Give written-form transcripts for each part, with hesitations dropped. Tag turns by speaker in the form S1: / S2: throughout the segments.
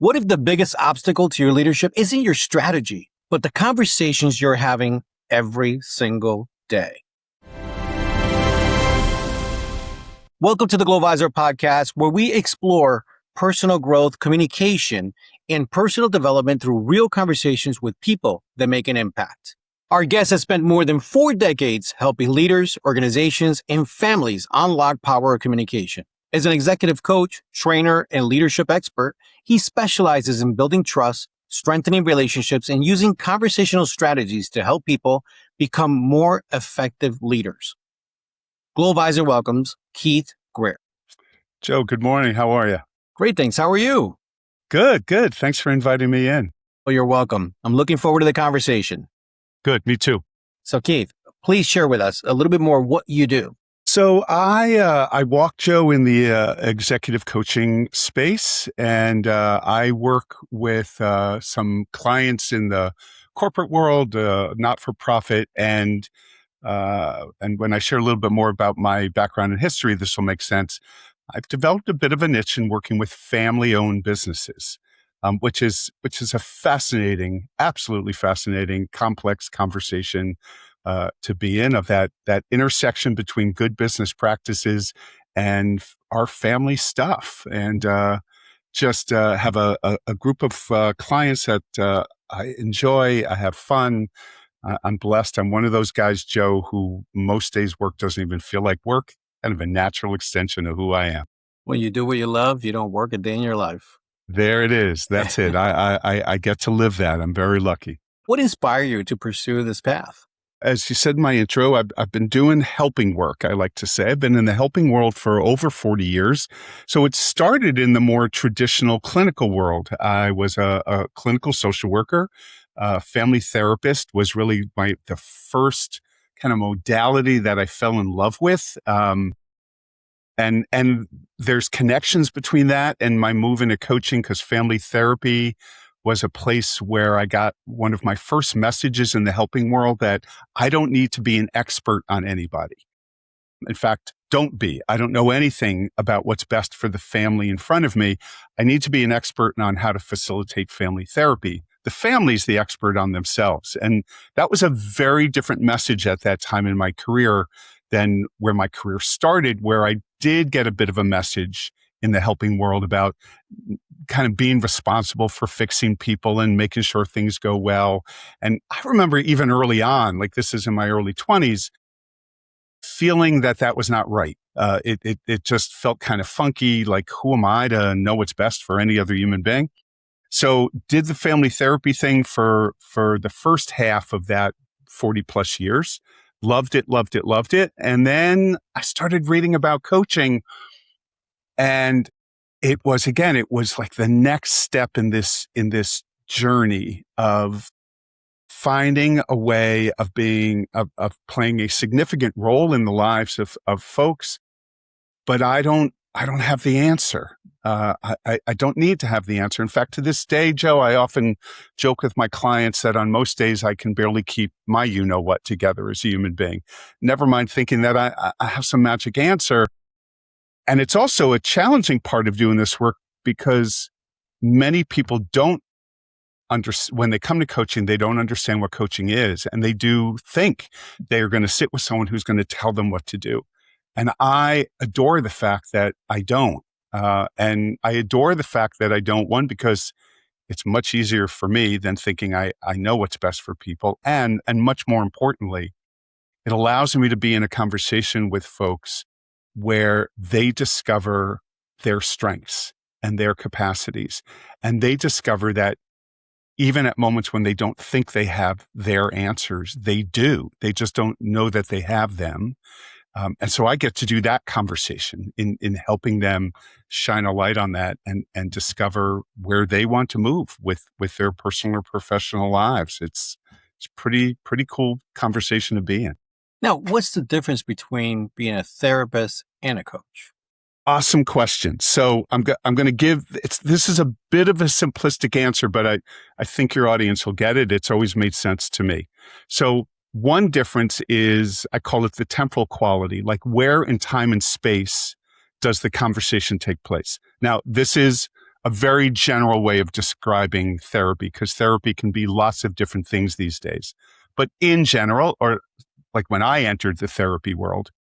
S1: What if the biggest obstacle to your leadership isn't your strategy, but the conversations you're having every single day? Welcome to the Glovisor Podcast, where we explore personal growth, communication, and personal development through real conversations with people that make an impact. Our guest has spent more than 4 decades helping leaders, organizations, and families unlock power of communication. As an executive coach, trainer, and leadership expert, he specializes in building trust, strengthening relationships, and using conversational strategies to help people become more effective leaders. Glovisor welcomes Keith Greer.
S2: Joe, good morning. How are you?
S1: Great, thanks. How are you?
S2: Good. Thanks for inviting me in.
S1: Well, you're welcome. I'm looking forward to the conversation.
S2: Good, me too.
S1: So Keith, please share with us a little bit more what you do.
S2: So I walk, Joe, in the executive coaching space, and I work with some clients in the corporate world, not-for-profit, and when I share a little bit more about my background and history, this will make sense. I've developed a bit of a niche in working with family-owned businesses, which is a fascinating, absolutely fascinating, complex conversation to be in, of that intersection between good business practices and our family stuff. And just have a group of clients that I enjoy. I have fun. I'm blessed. I'm one of those guys, Joe, who most days work doesn't even feel like work. Kind of a natural extension of who I am.
S1: When you do what you love, you don't work a day in your life.
S2: There it is. That's it. I get to live that. I'm very lucky.
S1: What inspired you to pursue this path?
S2: As you said in my intro, I've been doing helping work, I like to say. I've been in the helping world for over 40 years. So it started in the more traditional clinical world. I was a clinical social worker. Family therapist was really the first kind of modality that I fell in love with. And there's connections between that and my move into coaching, because family therapy was a place where I got one of my first messages in the helping world that I don't need to be an expert on anybody. In fact, don't be. I don't know anything about what's best for the family in front of me. I need to be an expert on how to facilitate family therapy. The family's the expert on themselves. And that was a very different message at that time in my career than where my career started, where I did get a bit of a message in the helping world about kind of being responsible for fixing people and making sure things go well. And I remember even early on, like this is in my early 20s, feeling that was not right. It just felt kind of funky, like who am I to know what's best for any other human being? So did the family therapy thing for the first half of that 40 plus years. Loved it. And then I started reading about coaching, and it was like the next step in this journey of finding a way of playing a significant role in the lives of folks. But I don't have the answer. I don't need to have the answer. In fact, to this day, Joe, I often joke with my clients that on most days I can barely keep my you-know-what together as a human being. Never mind thinking that I have some magic answer. And it's also a challenging part of doing this work, because many people don't understand, when they come to coaching, they don't understand what coaching is. And they do think they are going to sit with someone who's going to tell them what to do. And I adore the fact that I don't. And I adore the fact that I don't, one, because it's much easier for me than thinking I know what's best for people. And much more importantly, it allows me to be in a conversation with folks where they discover their strengths and their capacities. And they discover that even at moments when they don't think they have their answers, they do. They just don't know that they have them. And so I get to do that conversation in helping them shine a light on that and discover where they want to move with their personal or professional lives. It's pretty cool conversation to be in.
S1: Now, what's the difference between being a therapist and a coach?
S2: Awesome question. So I'm going to give, this is a bit of a simplistic answer, but I think your audience will get it. It's always made sense to me. So one difference is, I call it the temporal quality, like where in time and space does the conversation take place? Now, this is a very general way of describing therapy, because therapy can be lots of different things these days. But in general, or like when I entered the therapy world,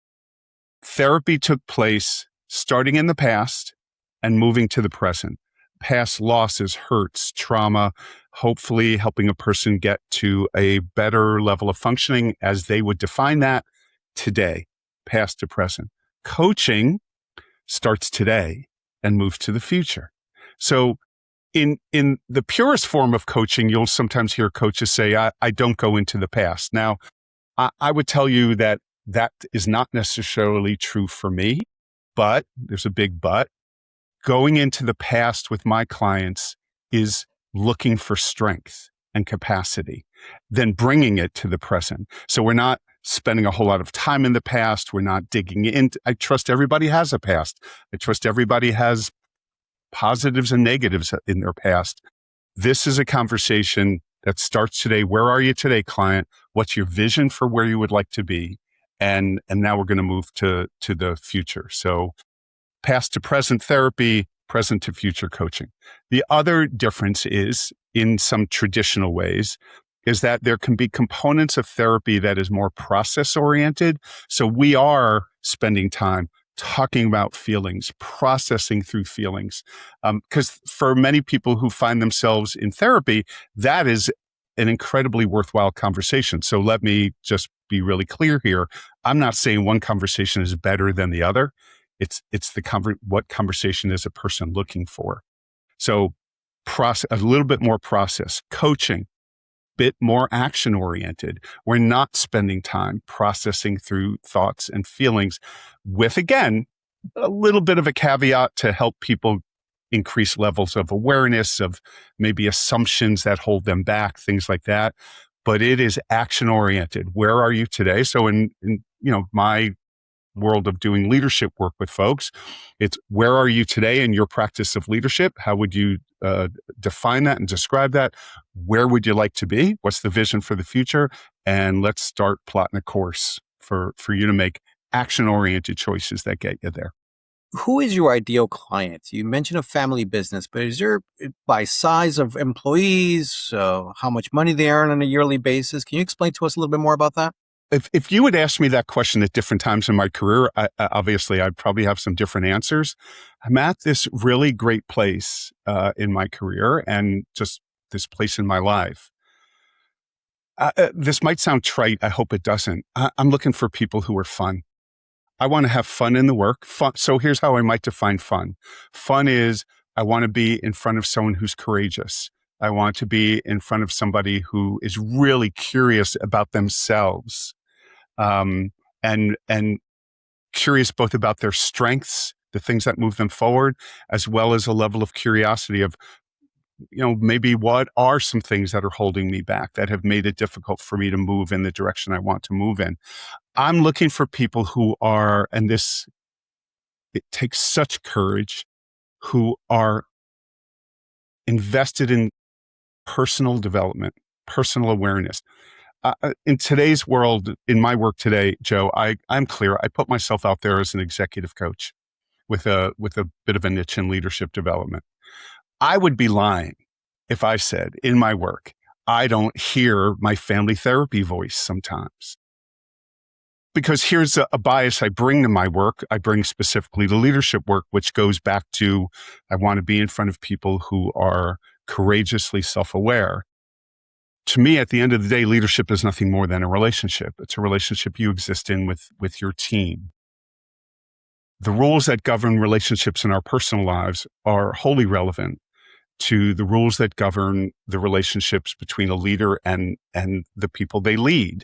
S2: therapy took place starting in the past and moving to the present. Past losses, hurts, trauma, hopefully helping a person get to a better level of functioning as they would define that today, past to present. Coaching starts today and moves to the future. So in the purest form of coaching, you'll sometimes hear coaches say, I don't go into the past. Now, I would tell you that is not necessarily true for me, but there's a big but. Going into the past with my clients is looking for strength and capacity, then bringing it to the present. So we're not spending a whole lot of time in the past. We're not digging in. I trust everybody has a past. I trust everybody has positives and negatives in their past. This is a conversation that starts today. Where are you today, client? What's your vision for where you would like to be? And now we're going to move to the future. So past to present therapy, present to future coaching. The other difference is, in some traditional ways, is that there can be components of therapy that is more process oriented. So we are spending time talking about feelings, processing through feelings. Because for many people who find themselves in therapy, that is an incredibly worthwhile conversation. So let me just be really clear here. I'm not saying one conversation is better than the other. It's what conversation is a person looking for. So a little bit more process. Coaching, bit more action oriented. We're not spending time processing through thoughts and feelings, with, again, a little bit of a caveat to help people increase levels of awareness of maybe assumptions that hold them back, things like that. But it is action oriented. Where are you today? So in my world of doing leadership work with folks, it's where are you today in your practice of leadership? How would you define that and describe that? Where would you like to be? What's the vision for the future? And let's start plotting a course for you to make action-oriented choices that get you there.
S1: Who is your ideal client? You mentioned a family business, but is there, by size of employees, how much money they earn on a yearly basis? Can you explain to us a little bit more about that?
S2: If you would ask me that question at different times in my career, obviously I'd probably have some different answers. I'm at this really great place in my career and just this place in my life. This might sound trite. I hope it doesn't. I'm looking for people who are fun. I want to have fun in the work. Fun. So here's how I might define fun. Fun is I want to be in front of someone who's courageous. I want to be in front of somebody who is really curious about themselves. And curious both about their strengths, the things that move them forward, as well as a level of curiosity of, maybe what are some things that are holding me back that have made it difficult for me to move in the direction I want to move in. I'm looking for people who are, and it takes such courage, who are invested in personal development, personal awareness. In today's world, in my work today, Joe, I'm clear. I put myself out there as an executive coach with a bit of a niche in leadership development. I would be lying if I said in my work, I don't hear my family therapy voice sometimes. Because here's a bias I bring to my work. I bring specifically to leadership work, which goes back to, I want to be in front of people who are courageously self-aware. To me, at the end of the day, leadership is nothing more than a relationship. It's a relationship you exist in with your team. The rules that govern relationships in our personal lives are wholly relevant to the rules that govern the relationships between a leader and the people they lead.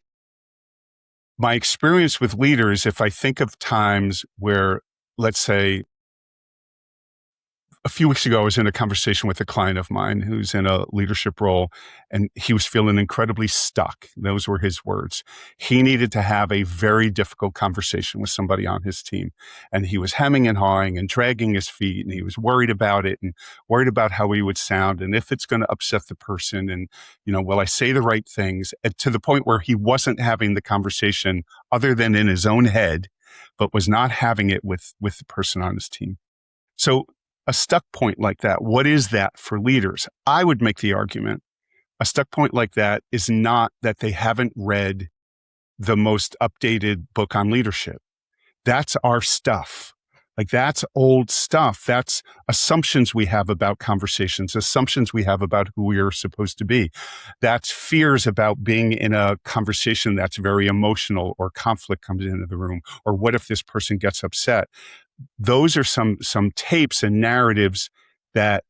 S2: My experience with leaders, if I think of times where, let's say, a few weeks ago, I was in a conversation with a client of mine who's in a leadership role, and he was feeling incredibly stuck. Those were his words. He needed to have a very difficult conversation with somebody on his team, and he was hemming and hawing and dragging his feet, and he was worried about it and worried about how he would sound and if it's going to upset the person, and will I say the right things, and to the point where he wasn't having the conversation other than in his own head, but was not having it with the person on his team. So a stuck point like that, what is that for leaders? I would make the argument a stuck point like that is not that they haven't read the most updated book on leadership. That's our stuff. Like that's old stuff. That's assumptions we have about conversations, assumptions we have about who we are supposed to be. That's fears about being in a conversation that's very emotional or conflict comes into the room. Or what if this person gets upset? Those are some tapes and narratives that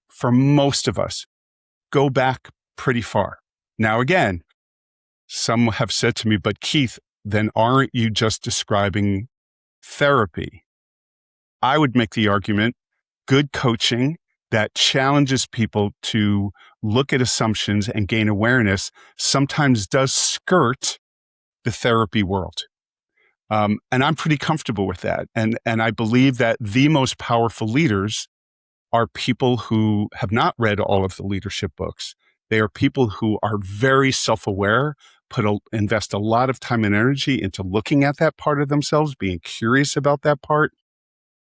S2: for most of us go back pretty far. Now, again, some have said to me, but Keith, then aren't you just describing therapy? I would make the argument, good coaching that challenges people to look at assumptions and gain awareness sometimes does skirt the therapy world. And I'm pretty comfortable with that. And I believe that the most powerful leaders are people who have not read all of the leadership books. They are people who are very self-aware, invest a lot of time and energy into looking at that part of themselves, being curious about that part.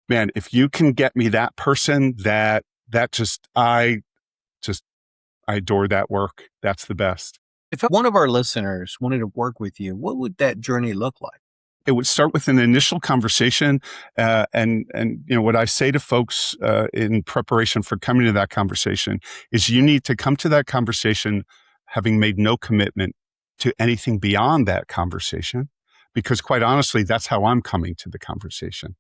S2: Man, if you can get me that person, I adore that work. That's the best.
S1: If one of our listeners wanted to work with you, what would that journey look like?
S2: It would start with an initial conversation, and what I say to folks in preparation for coming to that conversation is you need to come to that conversation having made no commitment to anything beyond that conversation, because quite honestly, that's how I'm coming to the conversation.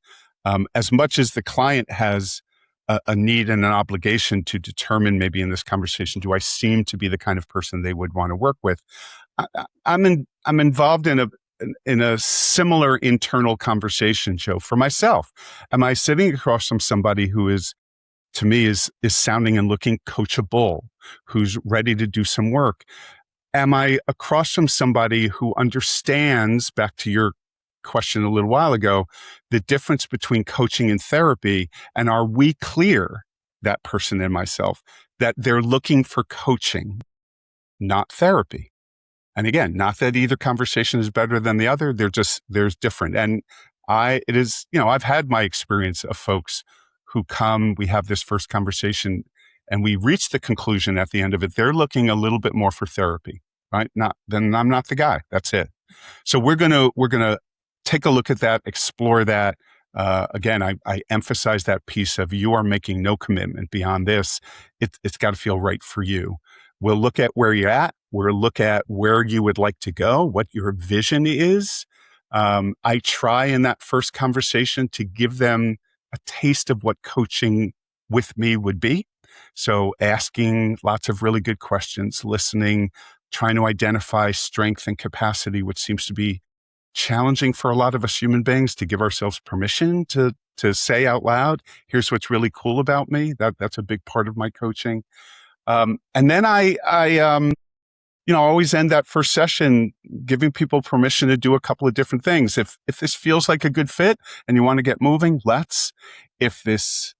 S2: As much as the client has a need and an obligation to determine maybe in this conversation, do I seem to be the kind of person they would want to work with? I'm involved in a similar internal conversation, Joe, for myself. Am I sitting across from somebody who is, to me, is sounding and looking coachable, who's ready to do some work? Am I across from somebody who understands, back to your question a little while ago, the difference between coaching and therapy? And are we clear, that person and myself, that they're looking for coaching, not therapy? And again, not that either conversation is better than the other. There's different. And I've had my experience of folks who come, we have this first conversation and we reach the conclusion at the end of it, they're looking a little bit more for therapy, right? Then I'm not the guy. That's it. So we're going to take a look at that, explore that. Again, I emphasize that piece of you are making no commitment beyond this. It's got to feel right for you. We'll look at where you're at. We'll look at where you would like to go, what your vision is. I try in that first conversation to give them a taste of what coaching with me would be. So asking lots of really good questions, listening, trying to identify strength and capacity, which seems to be challenging for a lot of us human beings, to give ourselves permission to say out loud, here's what's really cool about me. That's a big part of my coaching. And then I always end that first session giving people permission to do a couple of different things. If this feels like a good fit and you want to get moving, let's. If this,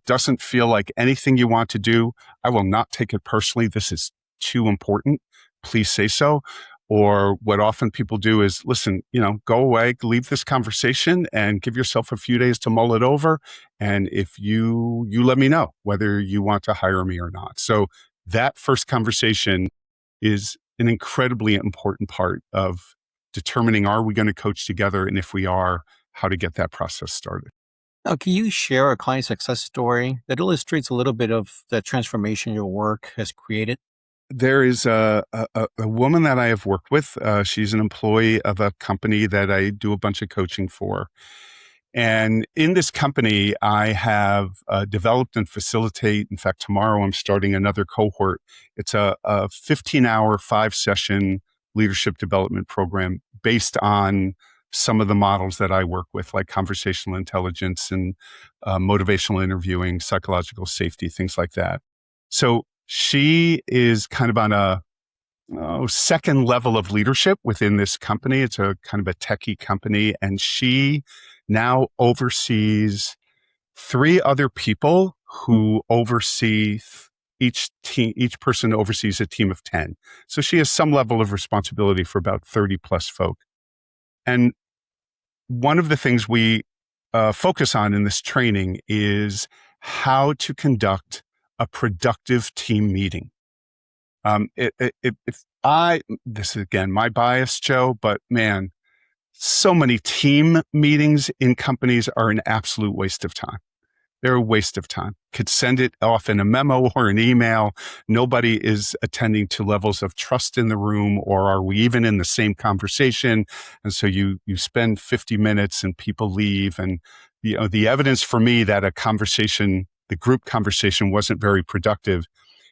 S2: doesn't feel like anything you want to do, I will not take it personally. This is too important. Please say so. Or what often people do is, listen, go away, leave this conversation and give yourself a few days to mull it over. And if you let me know whether you want to hire me or not. So that first conversation is an incredibly important part of determining, are we going to coach together? And if we are, how to get that process started.
S1: Now, can you share a client success story that illustrates a little bit of the transformation your work has created?
S2: There is a woman that I have worked with. She's an employee of a company that I do a bunch of coaching for. And in this company, I have developed and facilitate. In fact, tomorrow I'm starting another cohort. It's a 15-hour, 5-session leadership development program based on some of the models that I work with, like conversational intelligence and motivational interviewing, psychological safety, things like that. So she is kind of on a second level of leadership within this company. It's a kind of a techie company, and she now oversees 3 other people who oversee each person oversees a team of 10. So she has some level of responsibility for about 30 plus folk. And one of the things we focus on in this training is how to conduct a productive team meeting. This is again my bias, Joe, but man, so many team meetings in companies are an absolute waste of time. They're a waste of time. Could send it off in a memo or an email. Nobody is attending to levels of trust in the room, or are we even in the same conversation? And so you spend 50 minutes and people leave. And the evidence for me that the group conversation wasn't very productive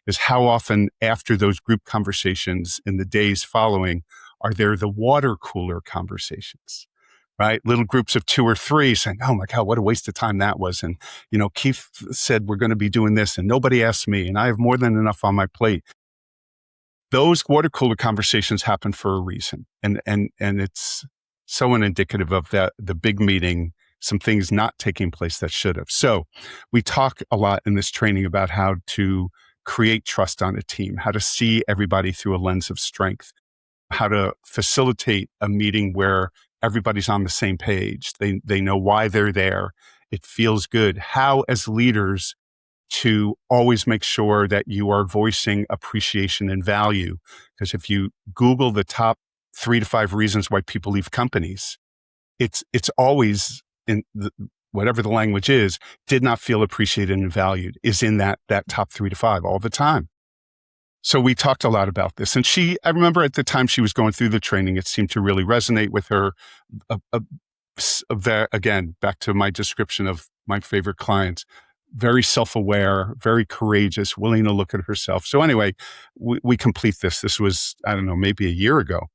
S2: is how often after those group conversations in the days following are there the water cooler conversations, right? Little groups of 2 or 3 saying, oh my God, what a waste of time that was. And, Keith said, we're going to be doing this and nobody asked me and I have more than enough on my plate. Those water cooler conversations happen for a reason. And it's so indicative of the big meeting, some things not taking place that should have. So we talk a lot in this training about how to create trust on a team, how to see everybody through a lens of strength, how to facilitate a meeting where everybody's on the same page. They know why they're there. It feels good. How, as leaders, to always make sure that you are voicing appreciation and value. Because if you Google the top 3 to 5 reasons why people leave companies, it's always whatever the language is, did not feel appreciated and valued, is in that top 3 to 5 all the time. So we talked a lot about this. And I remember at the time she was going through the training, it seemed to really resonate with her. Again, back to my description of my favorite clients, very self-aware, very courageous, willing to look at herself. So anyway, we complete this. This was, I don't know, maybe a year ago.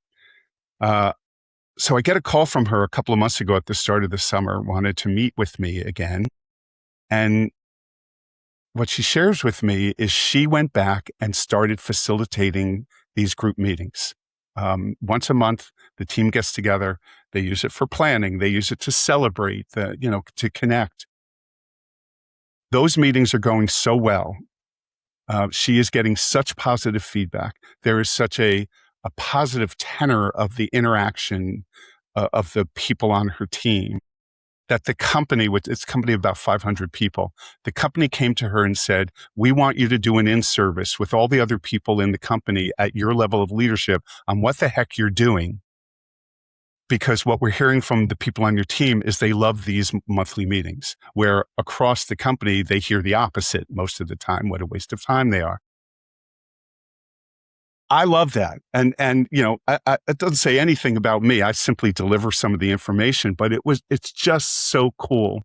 S2: So I get a call from her a couple of months ago at the start of the summer, wanted to meet with me again. And what she shares with me is she went back and started facilitating these group meetings. Once a month, the team gets together. They use it for planning. They use it to celebrate, to connect. Those meetings are going so well. She is getting such positive feedback. There is such a positive tenor of the interaction of the people on her team that the company, it's a company of about 500 people, the company came to her and said, we want you to do an in-service with all the other people in the company at your level of leadership on what the heck you're doing. Because what we're hearing from the people on your team is they love these monthly meetings, where across the company, they hear the opposite most of the time, what a waste of time they are. I love that. And it doesn't say anything about me. I simply deliver some of the information, but it's just so cool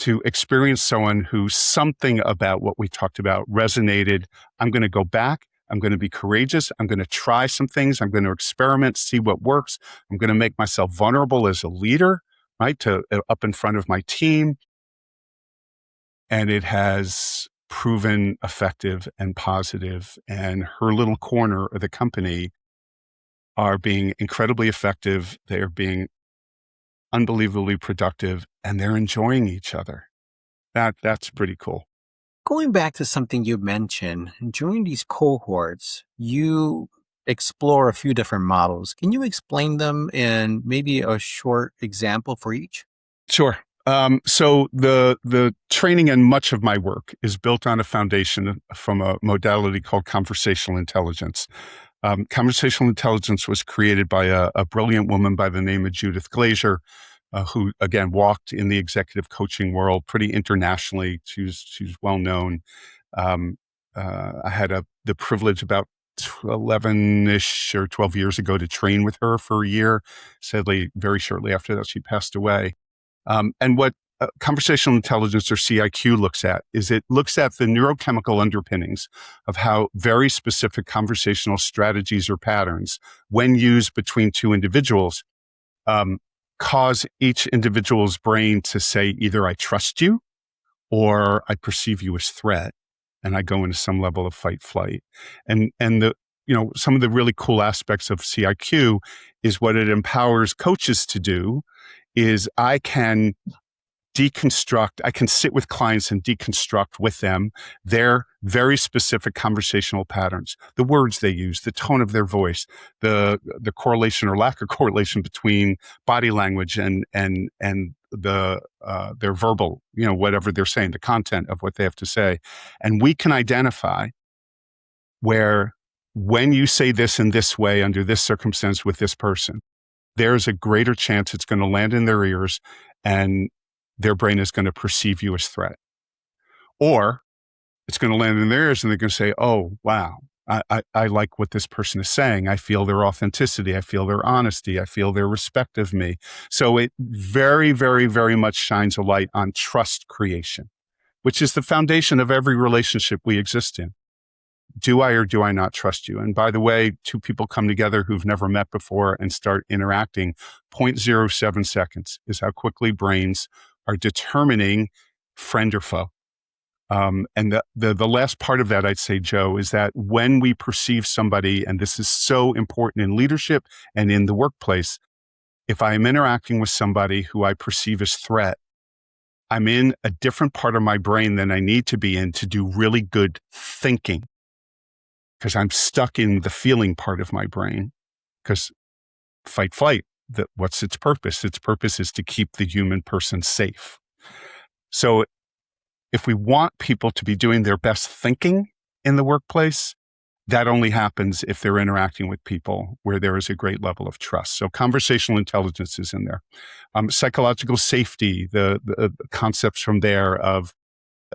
S2: to experience someone who something about what we talked about resonated. I'm going to go back. I'm going to be courageous. I'm going to try some things. I'm going to experiment, see what works. I'm going to make myself vulnerable as a leader, right? Up in front of my team. And it has proven effective and positive, and her little corner of the company are being incredibly effective. They're being unbelievably productive, and they're enjoying each other. That's pretty cool.
S1: Going back to something you mentioned, during these cohorts, you explore a few different models. Can you explain them in maybe a short example for each?
S2: Sure. So the training and much of my work is built on a foundation from a modality called conversational intelligence. Conversational intelligence was created by a brilliant woman by the name of Judith Glaser, who again walked in the executive coaching world pretty internationally. She's well known. I had the privilege about 11-ish or 12 years ago to train with her for a year. Sadly, very shortly after that, she passed away. And what conversational intelligence, or CIQ, looks at is it looks at the neurochemical underpinnings of how very specific conversational strategies or patterns, when used between two individuals, cause each individual's brain to say either I trust you or I perceive you as threat, and I go into some level of fight flight. And some of the really cool aspects of CIQ is what it empowers coaches to do is I can sit with clients and deconstruct with them their very specific conversational patterns, the words they use, the tone of their voice, the correlation or lack of correlation between body language and their verbal, whatever they're saying, the content of what they have to say. And we can identify where when you say this in this way, under this circumstance with this person, there's a greater chance it's going to land in their ears and their brain is going to perceive you as threat. Or it's going to land in their ears and they're going to say, oh, wow, I like what this person is saying. I feel their authenticity. I feel their honesty. I feel their respect of me. So it very, very, very much shines a light on trust creation, which is the foundation of every relationship we exist in. Do I or do I not trust you? And by the way, two people come together who've never met before and start interacting. 0.07 seconds is how quickly brains are determining friend or foe. And the last part of that, I'd say, Joe, is that when we perceive somebody, and this is so important in leadership and in the workplace, if I am interacting with somebody who I perceive as threat, I'm in a different part of my brain than I need to be in to do really good thinking, because I'm stuck in the feeling part of my brain. Because fight, flight, what's its purpose? Its purpose is to keep the human person safe. So if we want people to be doing their best thinking in the workplace, that only happens if they're interacting with people where there is a great level of trust. So conversational intelligence is in there. Psychological safety, the concepts from there of,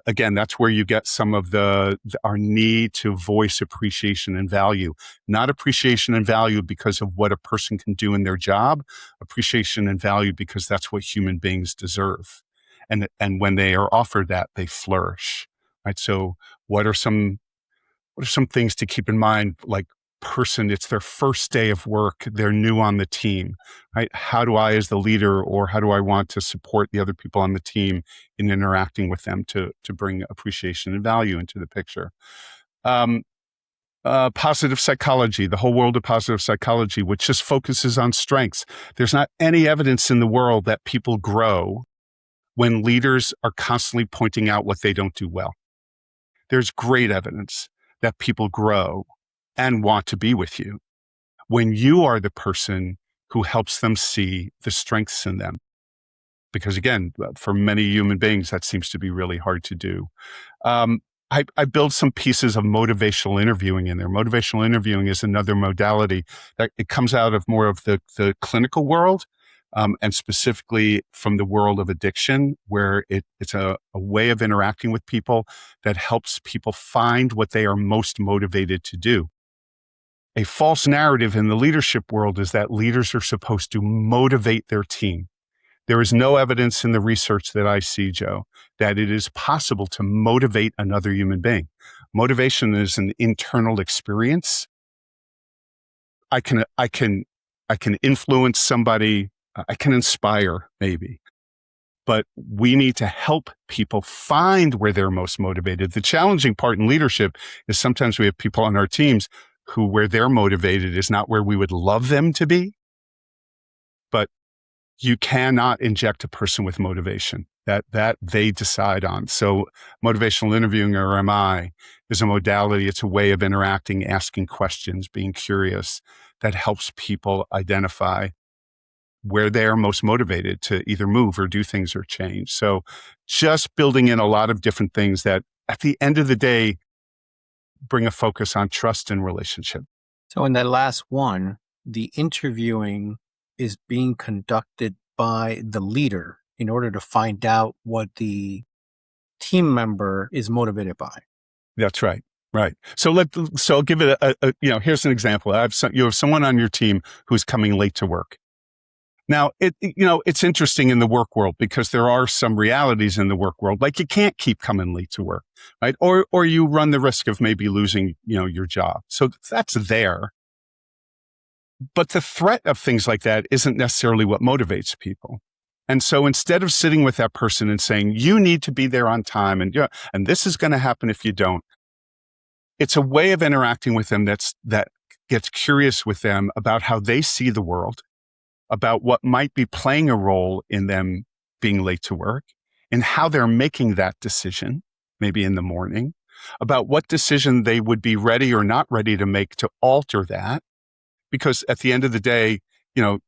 S2: again, that's where you get some of our need to voice appreciation and value. Not appreciation and value because of what a person can do in their job, appreciation and value because that's what human beings deserve. And when they are offered that, they flourish, right? So what are some things to keep in mind? Like it's their first day of work, they're new on the team, right? How do I, as the leader, or how do I want to support the other people on the team in interacting with them to bring appreciation and value into the picture? Positive psychology, the whole world of positive psychology, which just focuses on strengths. There's not any evidence in the world that people grow when leaders are constantly pointing out what they don't do well. There's great evidence that people grow and want to be with you when you are the person who helps them see the strengths in them. Because again, for many human beings, that seems to be really hard to do. I build some pieces of motivational interviewing in there. Motivational interviewing is another modality that it comes out of more of the clinical world, and specifically from the world of addiction, where it's a way of interacting with people that helps people find what they are most motivated to do. A false narrative in the leadership world is that leaders are supposed to motivate their team. There is no evidence in the research that I see, Joe, that it is possible to motivate another human being. Motivation is an internal experience. I can influence somebody. I can inspire, maybe, but we need to help people find where they're most motivated. The challenging part in leadership is sometimes we have people on our teams where they're motivated is not where we would love them to be, but you cannot inject a person with motivation that they decide on. So motivational interviewing, or MI, is a modality. It's a way of interacting, asking questions, being curious, that helps people identify where they are most motivated to either move or do things or change. So just building in a lot of different things that at the end of the day, bring a focus on trust and relationship.
S1: So in that last one, the interviewing is being conducted by the leader in order to find out what the team member is motivated by.
S2: That's right. Right. So I'll give it here's an example. You have someone on your team who's coming late to work. Now, it's interesting in the work world because there are some realities in the work world, like you can't keep coming late to work, right? Or you run the risk of maybe losing, your job. So that's there. But the threat of things like that isn't necessarily what motivates people. And so instead of sitting with that person and saying, you need to be there on time and this is going to happen if you don't, it's a way of interacting with them that gets curious with them about how they see the world, about what might be playing a role in them being late to work, and how they're making that decision, maybe in the morning, about what decision they would be ready or not ready to make to alter that. Because at the end of the day, you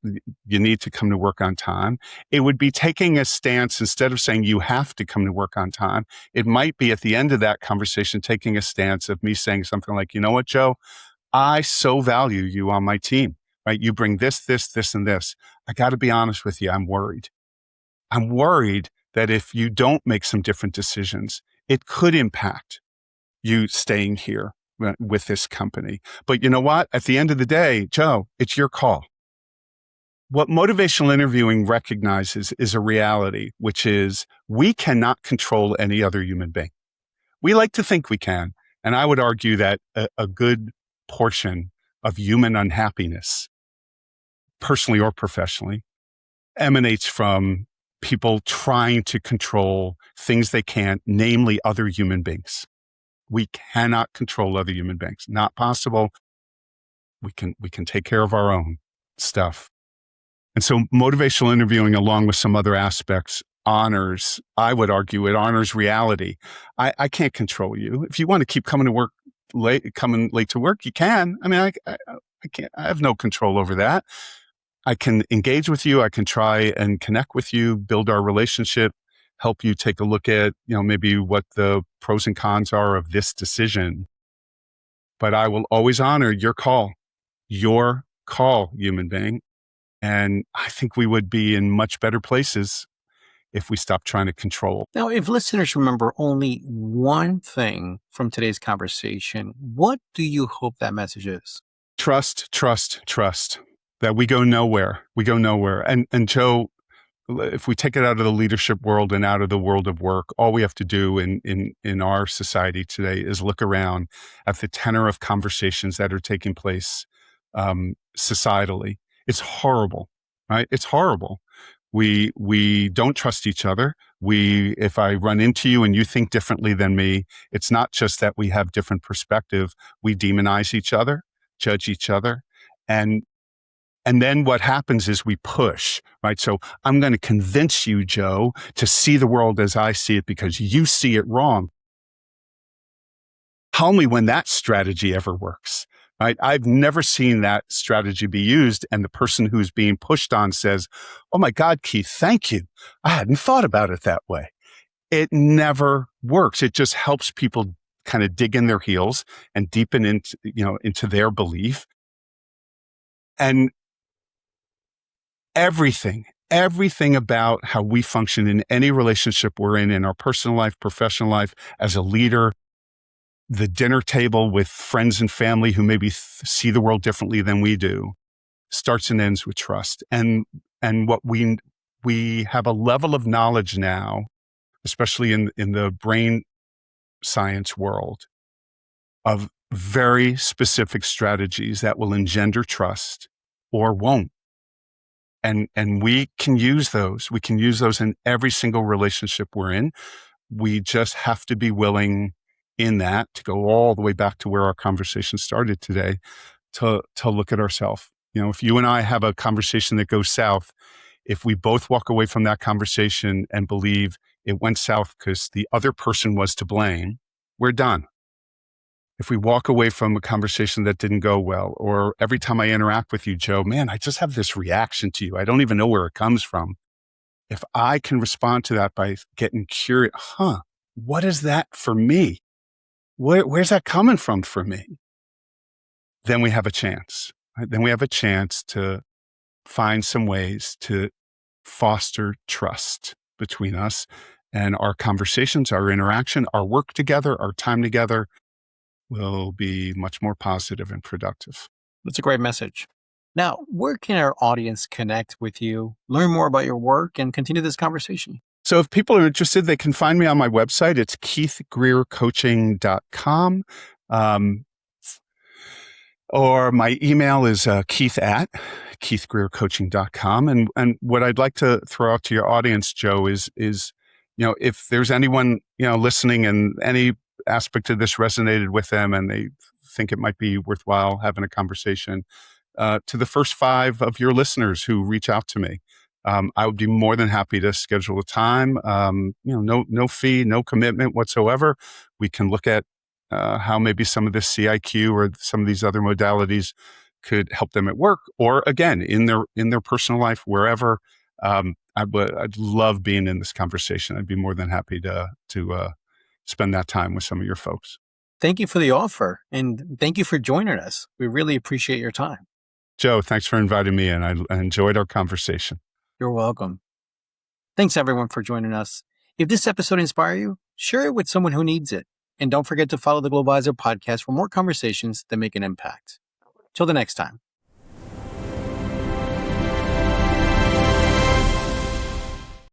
S2: need to come to work on time. It would be taking a stance instead of saying you have to come to work on time. It might be at the end of that conversation, taking a stance of me saying something like, you know what, Joe, I so value you on my team, right? You bring this, this, and this. I got to be honest with you. I'm worried. I'm worried that if you don't make some different decisions, it could impact you staying here with this company. But you know what? At the end of the day, Joe, it's your call. What motivational interviewing recognizes is a reality, which is we cannot control any other human being. We like to think we can. And I would argue that a good portion of human unhappiness, personally or professionally, emanates from people trying to control things they can't, namely other human beings. We cannot control other human beings. Not possible. We can take care of our own stuff. And so motivational interviewing, along with some other aspects, I would argue it honors reality. I can't control you. If you want to keep coming late to work, you can. I mean, I can't, I have no control over that. I can engage with you. I can try and connect with you, build our relationship, help you take a look at, maybe what the pros and cons are of this decision. But I will always honor your call, human being. And I think we would be in much better places if we stopped trying to control.
S1: Now, if listeners remember only one thing from today's conversation, what do you hope that message is?
S2: Trust, that we go nowhere. And Joe, if we take it out of the leadership world and out of the world of work, all we have to do in our society today is look around at the tenor of conversations that are taking place societally. It's horrible, right? It's horrible. We don't trust each other. If I run into you and you think differently than me, it's not just that we have different perspective. We demonize each other, judge each other, and then what happens is we push, right? So I'm going to convince you, Joe, to see the world as I see it because you see it wrong. Tell me when that strategy ever works. Right? I've never seen that strategy be used. And the person who's being pushed on says, oh my God, Keith, thank you. I hadn't thought about it that way. It never works. It just helps people kind of dig in their heels and deepen into their belief. And everything about how we function in any relationship we're in our personal life, professional life, as a leader, the dinner table with friends and family who maybe see the world differently than we do, starts and ends with trust. And what we have a level of knowledge now, especially in the brain science world, of very specific strategies that will engender trust or won't. And we can use those. We can use those in every single relationship we're in. We just have to be willing in that to go all the way back to where our conversation started today, to look at ourselves. If you and I have a conversation that goes south, if we both walk away from that conversation and believe it went south because the other person was to blame, we're done. If we walk away from a conversation that didn't go well, or every time I interact with you, Joe, man, I just have this reaction to you. I don't even know where it comes from. If I can respond to that by getting curious, what is that for me? Where's that coming from for me? Then we have a chance. Right? Then we have a chance to find some ways to foster trust between us, and our conversations, our interaction, our work together, our time together will be much more positive and productive.
S1: That's a great message. Now, where can our audience connect with you, learn more about your work, and continue this conversation?
S2: So if people are interested, they can find me on my website. It's keithgreercoaching.com. Or my email is keith@keithgreercoaching.com. And what I'd like to throw out to your audience, Joe, is if there's anyone, listening and any aspect of this resonated with them and they think it might be worthwhile having a conversation, to the first 5 of your listeners who reach out to me, I would be more than happy to schedule a time. No fee, no commitment whatsoever. We can look at how maybe some of this CIQ or some of these other modalities could help them at work or again in their personal life, wherever. I'd love being in this conversation. I'd be more than happy to spend that time with some of your folks.
S1: Thank you for the offer, and thank you for joining us. We really appreciate your time.
S2: Joe, thanks for inviting me in. I enjoyed our conversation.
S1: You're welcome. Thanks everyone for joining us. If this episode inspired you, share it with someone who needs it. And don't forget to follow the Glovisor Podcast for more conversations that make an impact. Till the next time.